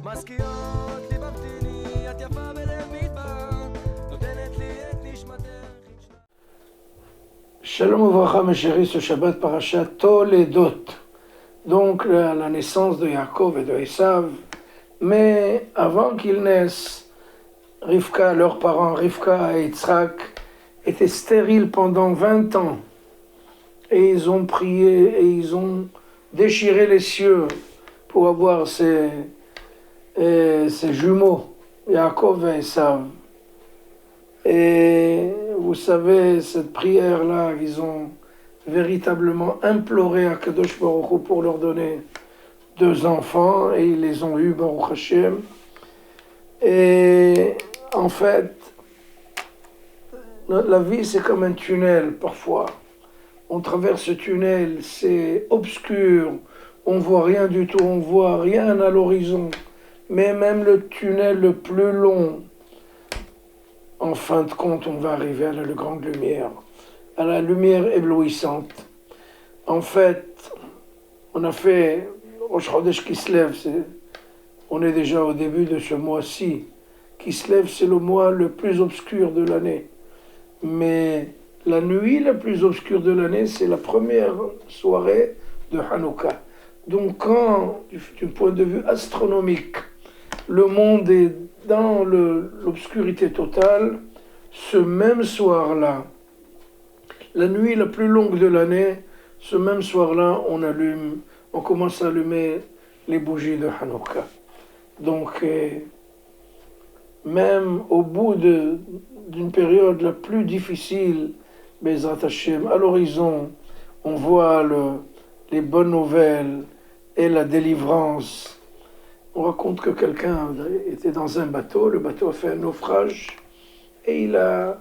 מזכירות לי ממתיני, את יפה בלב מדבר, נותנת לי את נשמתך. Shalom Uvracha, mes chéris, ce Shabbat Parashat Toledot, donc la naissance de Yaakov et de Esav. Mais avant qu'ils naissent, Rivka, leurs parents, Rivka et Yitzhak, étaient stériles pendant 20 ans. Et ils ont prié et ils ont déchiré les cieux pour avoir ces jumeaux, Yaakov et Esav. Et vous savez, cette prière-là, ils ont véritablement imploré à Kadosh Baruch Hu pour leur donner 2 enfants, et ils les ont eus, Baruch Hashem. Et en fait, la vie c'est comme un tunnel parfois. On traverse ce tunnel, c'est obscur, on voit rien du tout, on voit rien à l'horizon. Mais même le tunnel le plus long, en fin de compte, on va arriver à la grande lumière, à la lumière éblouissante. En fait, on a fait Rosh Chodesh Kislev, on est déjà au début de ce mois-ci. Kislev, c'est le mois le plus obscur de l'année. Mais la nuit la plus obscure de l'année, c'est la première soirée de Hanouka. Donc quand, du point de vue astronomique, le monde est dans l'obscurité totale, ce même soir-là, la nuit la plus longue de l'année, ce même soir-là, on commence à allumer les bougies de Hanouka. Donc, même au bout d'une période la plus difficile, Bezrat Hashem, à l'horizon, on voit les bonnes nouvelles et la délivrance. On raconte que quelqu'un était dans un bateau, le bateau a fait un naufrage, et il a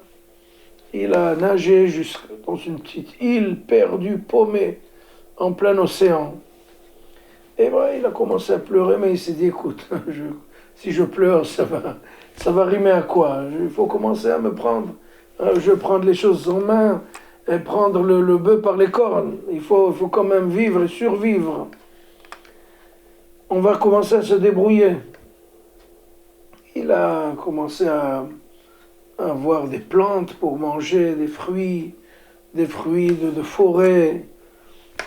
nagé dans une petite île perdue, paumée, en plein océan. Et voilà, il a commencé à pleurer, mais il s'est dit, écoute, si je pleure, ça va rimer à quoi? Il faut commencer à me prendre, je vais prendre les choses en main, et prendre le bœuf par les cornes. Il faut quand même vivre et survivre. On va commencer à se débrouiller. Il a commencé à avoir des plantes pour manger, des fruits de forêt.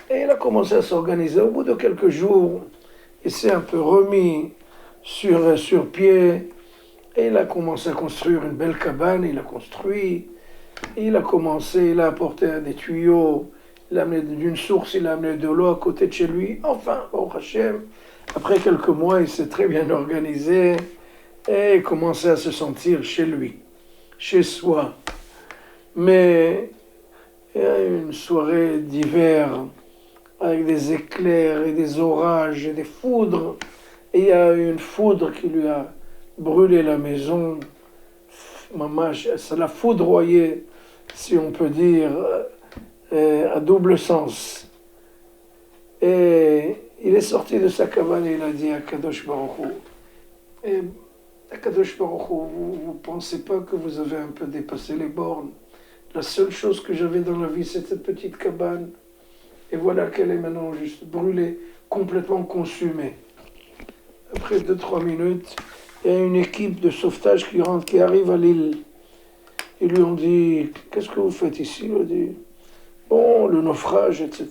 Et il a commencé à s'organiser. Au bout de quelques jours, il s'est un peu remis sur pied. Et il a commencé à construire une belle cabane. Il a construit. Il a apporté des tuyaux. Il a amené d'une source, il a amené de l'eau à côté de chez lui. Enfin, Baruch Hashem, après quelques mois, il s'est très bien organisé et il commençait à se sentir chez lui, chez soi. Mais il y a eu une soirée d'hiver avec des éclairs et des orages et des foudres. Et il y a eu une foudre qui lui a brûlé la maison. Ça l'a foudroyé, si on peut dire, à double sens. Et il est sorti de sa cabane et il a dit à Kadosh Baruch Hu, et à Kadosh Baruch Hu, vous pensez pas que vous avez un peu dépassé les bornes? La seule chose que j'avais dans la vie, c'est cette petite cabane. Et voilà qu'elle est maintenant juste brûlée, complètement consumée. Après 2-3 minutes, il y a une équipe de sauvetage qui arrive à l'île. Ils lui ont dit, qu'est-ce que vous faites ici? Il a dit, bon, le naufrage, etc.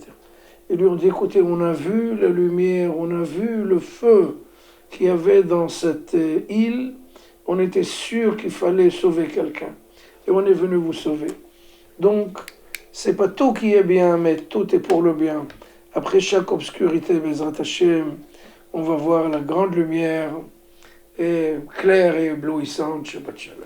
Ils lui ont dit, écoutez, on a vu la lumière, on a vu le feu qu'il y avait dans cette île. On était sûr qu'il fallait sauver quelqu'un. Et on est venu vous sauver. Donc, c'est pas tout qui est bien, mais tout est pour le bien. Après chaque obscurité, Bezrat Hashem, on va voir la grande lumière, et claire et éblouissante. Shabbat Shalom.